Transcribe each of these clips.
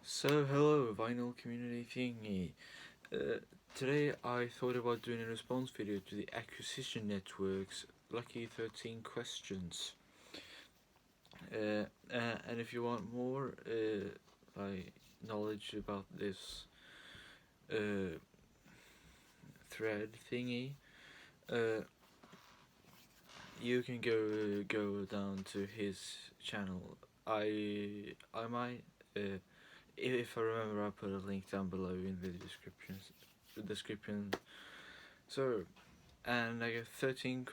So hello vinyl community thingy. Today I thought about doing a response video to the acquisition network's lucky 13 questions. And if you want more knowledge about this thread thingy, you can go down to his channel. I might if I remember, I'll put a link down below in the description. So, and I got 13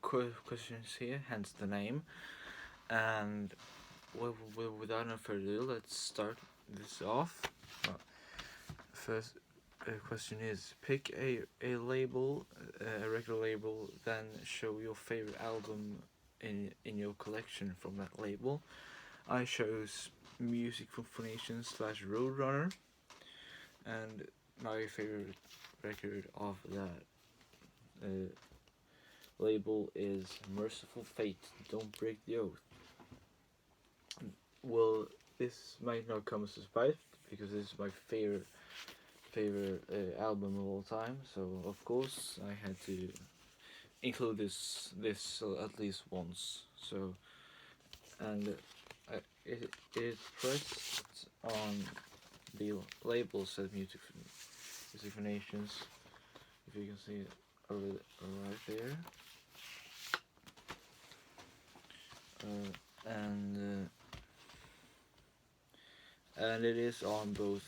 questions here, hence the name. And without no further ado, let's start this off. First question is: pick a label, a record label, then show your favorite album in your collection from that label. I chose Music for Phonician / Roadrunner, and my favorite record of that label is Merciful Fate, Don't Break the Oath. Well, this might not come as a surprise because this is my favorite album of all time, so of course I had to include this at least once. So, and it is pressed on the label said Music for Nations, if you can see it right there. And it is on both.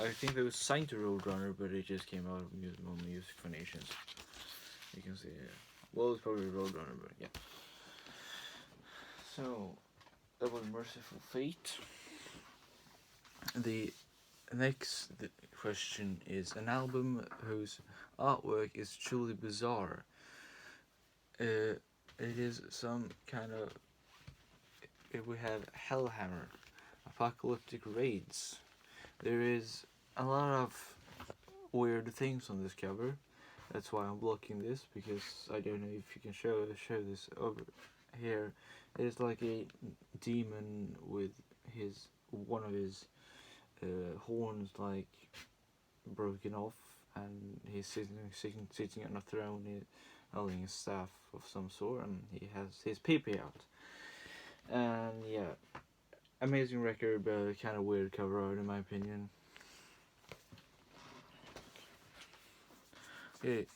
I think it was signed to Roadrunner, but it just came out on Music for Nations. You can see it. Well, it's probably Roadrunner, but yeah. So that was Merciful Fate. The next question is an album whose artwork is truly bizarre. It is some kind of. We have Hellhammer, Apocalyptic Raids. There is a lot of weird things on this cover. That's why I'm blocking this, because I don't know if you can show this over here. It's like a demon with one of his horns like broken off, and he's sitting on a throne, holding a staff of some sort, and he has his pee out. And yeah, amazing record, but kind of weird cover art in my opinion. Okay.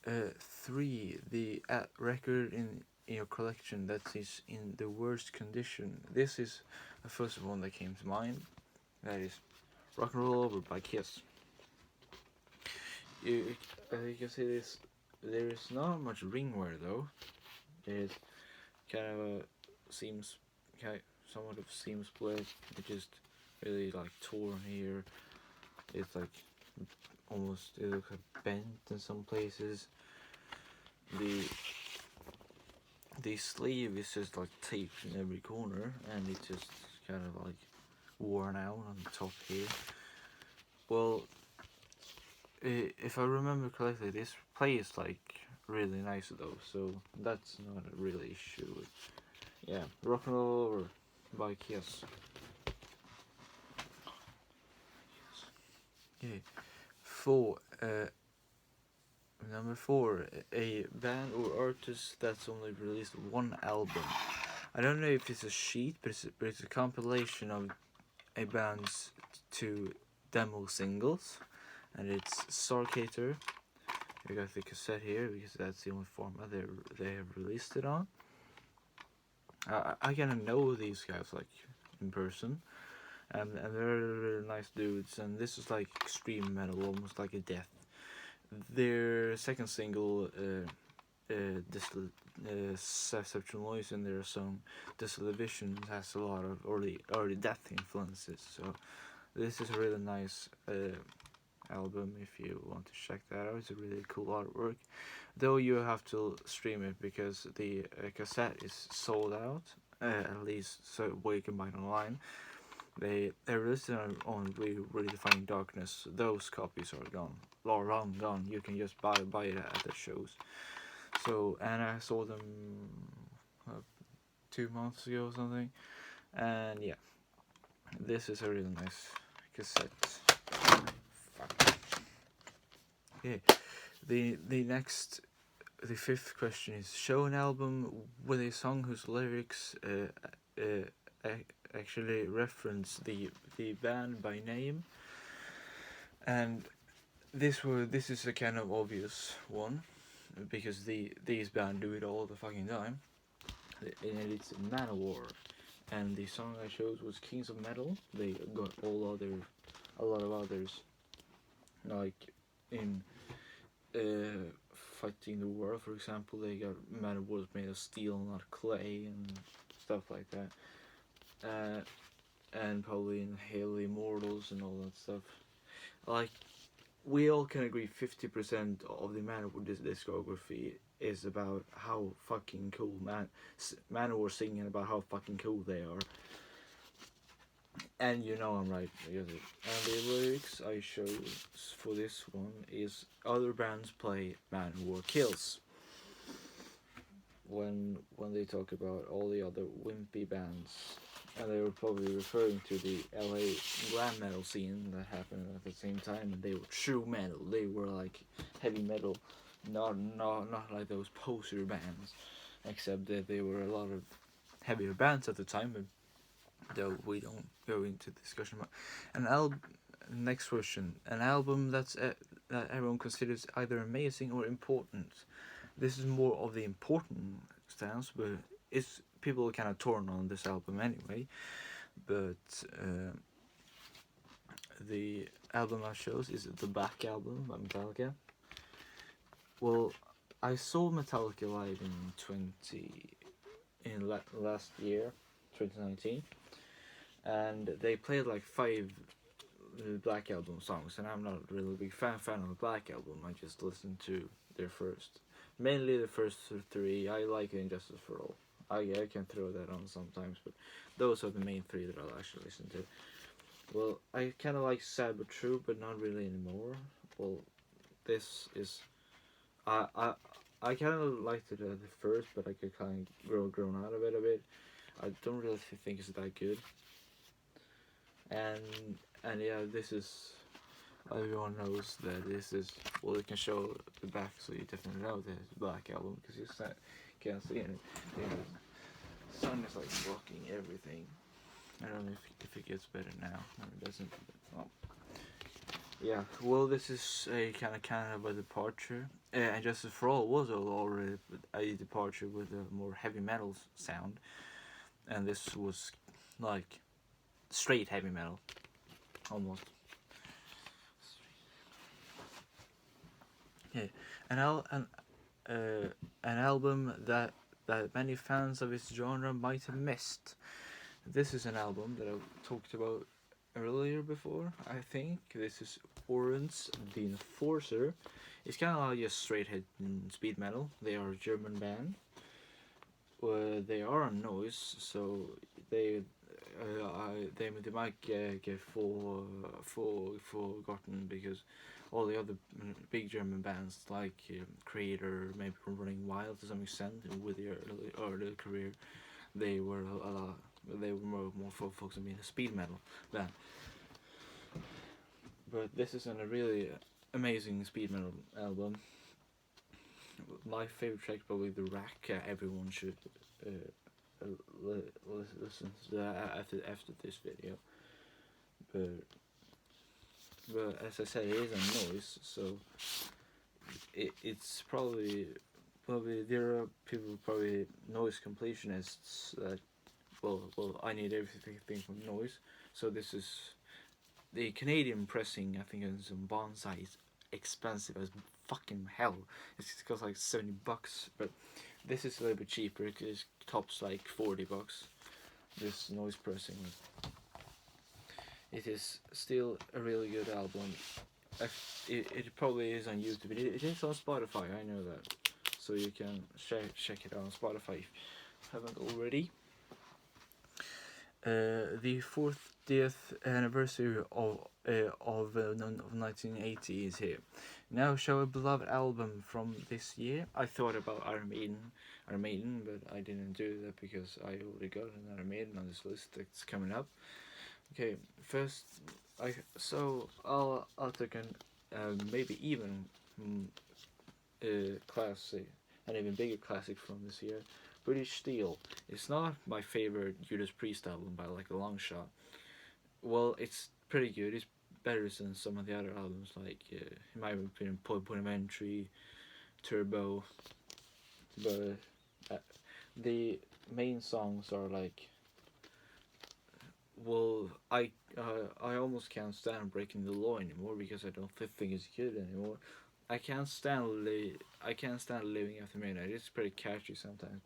3. The record in your collection that is in the worst condition. This is the first one that came to mind. That is Rock and Roll Over by Kiss. You can see this. There is not much ring wear though. It kind of somewhat of seam split. It just really like torn here. It's like almost, it looks like bent in some places. The sleeve is just like taped in every corner, and it's just kind of like worn out on the top here. Well, if I remember correctly, this plays like really nice though, so that's not a real issue. Yeah, Rock and Roll Over by Kiss. Okay. Number 4, a band or artist that's only released one album. I don't know if it's a sheet, but it's a compilation of a band's 2 demo singles, and it's Sarcator. We got the cassette here because that's the only format they have released it on. I kind of know these guys like in person, and they're really nice dudes. And this is like extreme metal, almost like a death. Their second single, Subceptual Noise, in their song Disillusion, has a lot of early death influences. So this is a really nice album if you want to check that out. It's a really cool artwork, though you have to stream it because the cassette is sold out, at least so what you can buy it online. They released it on Redefining Darkness. Those copies are gone, long gone. You can just buy it at the shows. So, and I saw them 2 months ago or something, and yeah, This is a really nice cassette. Fuck. Yeah. The fifth question is: show an album with a song whose lyrics actually reference the band by name. And this is a kind of obvious one, because these band do it all the fucking time. And it's Manowar, and the song I chose was Kings of Metal. They got a lot of others, like in Fighting the War, for example. They got Manowar made of steel, not clay, and stuff like that. And probably in Hail the Immortals and all that stuff. Like, we all can agree 50% of the Manowar discography is about how fucking cool Manowar singing about how fucking cool they are. And you know I'm right, because and the lyrics I chose for this one is: other bands play, Manowar kills. When they talk about all the other wimpy bands, and they were probably referring to the LA glam metal scene that happened at the same time, and they were true metal. They were like heavy metal, not like those poser bands, except that they were a lot of heavier bands at the time. But though we don't go into discussion about next question: an album that everyone considers either amazing or important. This is more of the important stance, but it's people are kind of torn on this album anyway. But the album I chose is the Black Album by Metallica. Well, I saw Metallica live in last year, 2019, and they played like 5 Black Album songs, and I'm not really a big fan of the Black Album. I just listened to their mainly the first 3. I like Injustice for All. I can throw that on sometimes, but those are the main 3 that I'll actually listen to. Well, I kind of like Sad But True, but not really anymore. Well, this is... I kind of liked it at the first, but I could kind of grown out of it a bit. I don't really think it's that good. And yeah, this is... Everyone knows that this is... Well, you can show the back, so you definitely know this is Black Album, because you can't see it. The sun is like blocking everything. I don't know if it gets better now. No, it doesn't. Oh. Yeah, well, this is a kind of a departure. And Justice for All was already a departure with a more heavy metal sound. And this was like straight heavy metal. Almost. Yeah, an album that many fans of its genre might have missed. This is an album that I talked about earlier before, I think. This is Orange the Enforcer. It's kind of like just straight hit speed metal. They are a German band. They are on Noise, so they might get forgotten, because all the other big German bands like Creator, maybe Running Wild to some extent, with their early career, they were more focused on being a speed metal band. But this is a really amazing speed metal album. My favorite track probably The Rack. Everyone should listen to that after this video. But as I said, it is on Noise, so it's probably there are people, probably noise completionists, that well I need everything from Noise. So this is the Canadian pressing. I think it's some Bonsai. Is expensive as fucking hell. It costs like $70, but this is a little bit cheaper. It tops like $40. This noise pressing. It is still a really good album. It probably is on YouTube. It is on Spotify. I know that, so you can check it out on Spotify if you haven't already. The 40th anniversary of 1980 is here. Now show a beloved album from this year. I thought about Iron Maiden, but I didn't do that because I already got an Iron Maiden on this list that's coming up. Okay, first, I'll take an maybe even mm, classic, an even bigger classic from this year, British Steel. It's not my favorite Judas Priest album by like a long shot. Well, it's pretty good. It's better than some of the other albums, like in my opinion, Point of Entry, Turbo. But uh, the main songs are like, well, I almost can't stand Breaking the Law anymore because I don't think it's good anymore. I can't stand Living After Midnight. It's pretty catchy sometimes,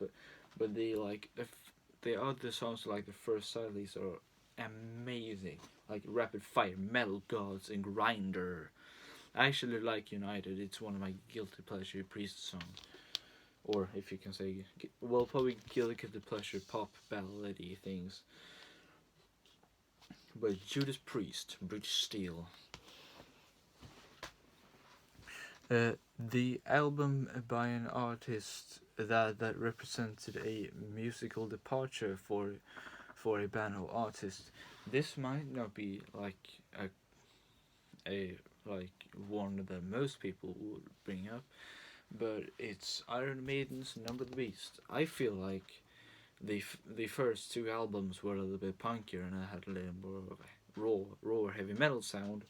but the other songs like the first side leads are amazing. Like Rapid Fire, Metal Gods, and Grinder. I actually like United. It's one of my guilty pleasure Priest songs, or if you can say, well, probably guilty pleasure pop ballady things. But Judas Priest, British Steel. The album by an artist that represented a musical departure for a band or artist. This might not be like a like one that most people would bring up, but it's Iron Maiden's Number the Beast. I feel like the first two albums were a little bit punkier and I had a little more of a raw heavy metal sound.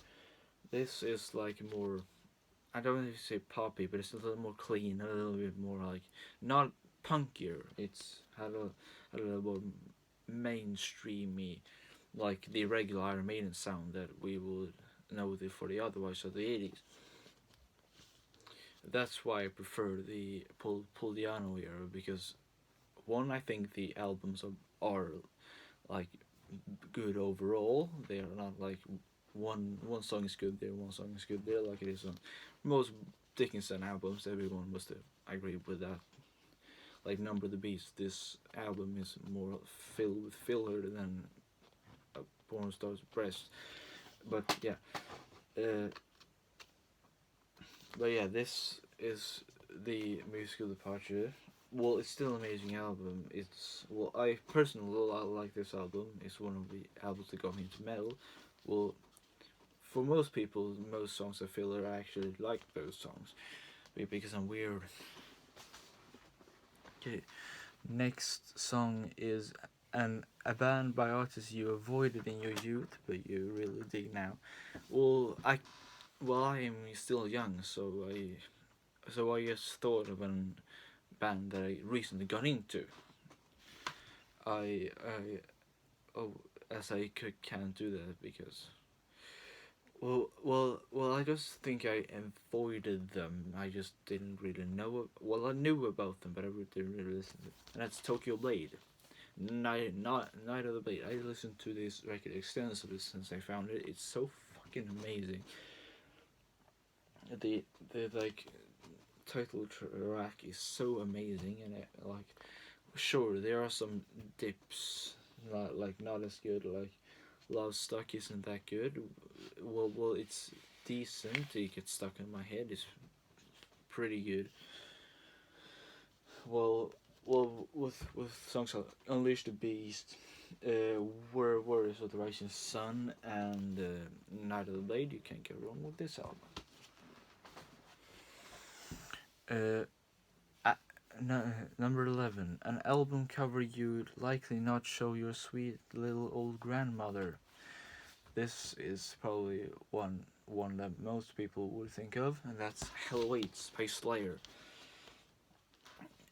This is like more, I don't want to say poppy, but it's a little more clean, a little bit more like not punkier. It's had a little more mainstreamy, like the regular Iron Maiden sound that we would know for the otherwise of the 80s. That's why I prefer the Paul Diano era because one, I think the albums are like good overall. They are not like one song is good there, one song is good there, like it is on most Dickinson albums. Everyone must agree with that. Like Number the Beast, this album is more filled with filler than a porn star's breast. But yeah, uh, but yeah, this is the musical departure. Well, it's still an amazing album. It's well, I personally like this album. It's one of the albums that got me into metal. Well, for most people, most songs are filler. I actually like those songs because I'm weird. Okay, next song is a band by artists you avoided in your youth, but you really dig now. Well, I am still young, so I just thought of a band that I recently got into. I oh, as I can't do that because I just think I avoided them. I just didn't really know. Well, I knew about them, but I didn't really listen to them. And that's Tokyo Blade. Night of the Blade. I listened to this record extensively since I found it. It's so fucking amazing. The like title track is so amazing, and like sure there are some dips, not as good. Like Love Stuck isn't that good. Well, it's decent. It gets stuck in my head. It's pretty good. Well, with songs like Unleash the Beast, Where Warriors of the Rising Sun, and Night of the Blade, you can't go wrong with this album. Number 11, an album cover you'd likely not show your sweet little old grandmother. This is probably one that most people would think of, and that's Hell Waits by Slayer.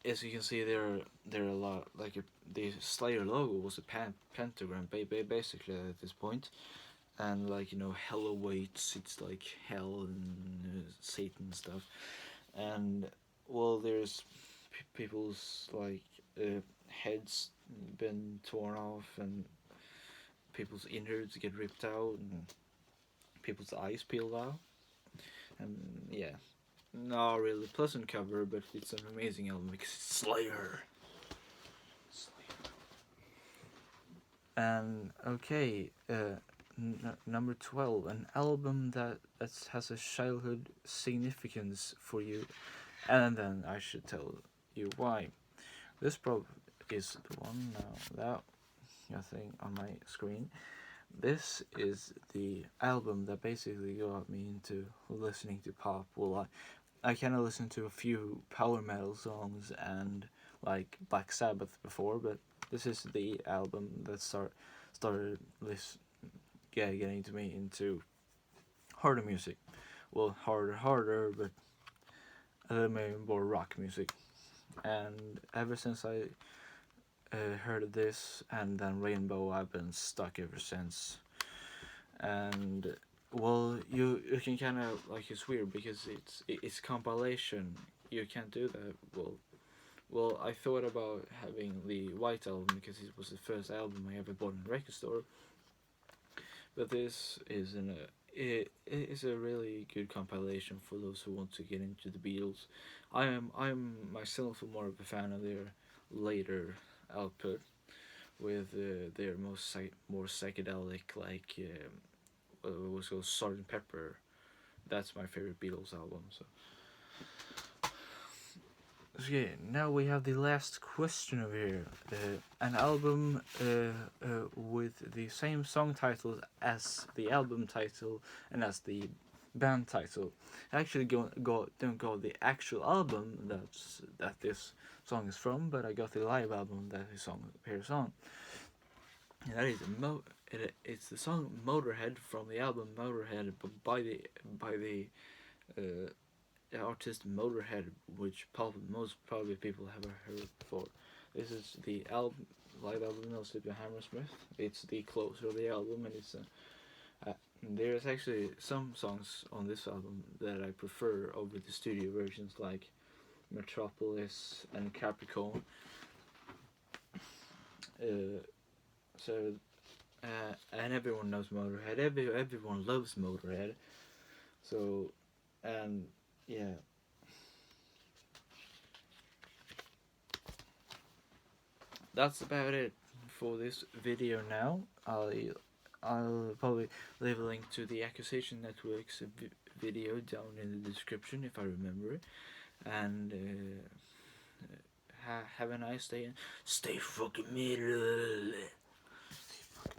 As you can see, there are a lot like the Slayer logo was a pentagram, basically at this point, and like Hell awaits. It's like hell and Satan stuff, and well, there's people's like heads been torn off and people's innards get ripped out and people's eyes peeled out, and yeah, not really pleasant cover, but it's an amazing album because it's Slayer. And okay, number 12, an album that has a childhood significance for you, and then I should tell you why. This probably is the one now that thing on my screen. this is the album that basically got me into listening to pop. Well, I kind of listened to a few power metal songs and like Black Sabbath before, but this is the album that started this getting to me into harder music. Well, harder, but a little more rock music. And ever since I heard this and then Rainbow, I've been stuck ever since. And well, you can kind of like, it's weird because it's compilation. You can't do that. Well, I thought about having the White album because it was the first album I ever bought in a record store. But this is it is a really good compilation for those who want to get into the Beatles. I'm myself more of a fan of their later output with their more psychedelic, like what's called Sgt. Pepper. That's my favorite Beatles album. So okay, now we have the last question over here. An album with the same song title as the album title and as the band title. I actually don't go the actual album that this song is from, but I got the live album that this song appears on. And that is it's the song Motorhead from the album Motorhead by the artist Motorhead, which most probably people have heard before. This is the album, live album, No Sleep by Hammersmith. It's the closer of the album, and there's actually some songs on this album that I prefer over the studio versions, like Metropolis and Capricorn. So, and everyone knows Motorhead. Everyone loves Motorhead. So, and yeah. That's about it for this video now. I'll probably leave a link to the Accusation Network's video down in the description if I remember it. And have a nice day and stay fucking metal.